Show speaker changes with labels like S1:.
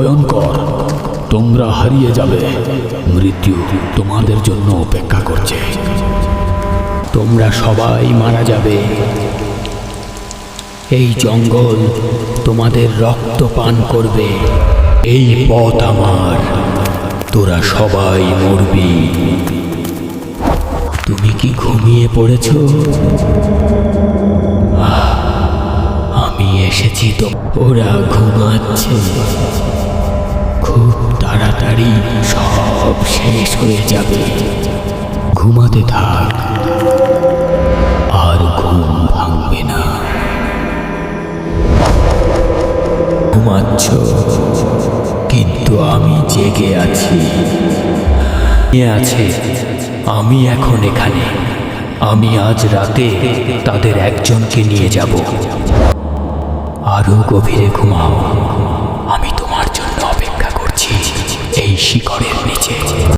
S1: ভয়ঙ্কর। তোমরা হারিয়ে যাবে। মৃত্যু তোমাদের জন্য অপেক্ষা করছে। তোমরা সবাই মারা যাবে। এই জঙ্গল তোমাদের রক্ত পান করবে। এই পথ আমার। তোরা সবাই মরবি। তুমি কি ঘুমিয়ে পড়েছ? আমি এসেছি তো। ওরা ঘুমাচ্ছে। খুব তাড়াতাড়ি সব শেষ হয়ে যাবে। ঘুমাতে থাক, আর ঘুম ভাঙবে না। ঘুমাচ্ছ, কিন্তু আমি জেগে আছি। আমি এখন এখানে। আমি আজ রাতে তাদের একজনকে নিয়ে যাব। আরো গভীরে ঘুমাও। আমি তোমার জন্য অপেক্ষা করছি এই শিকড়ের নিচে।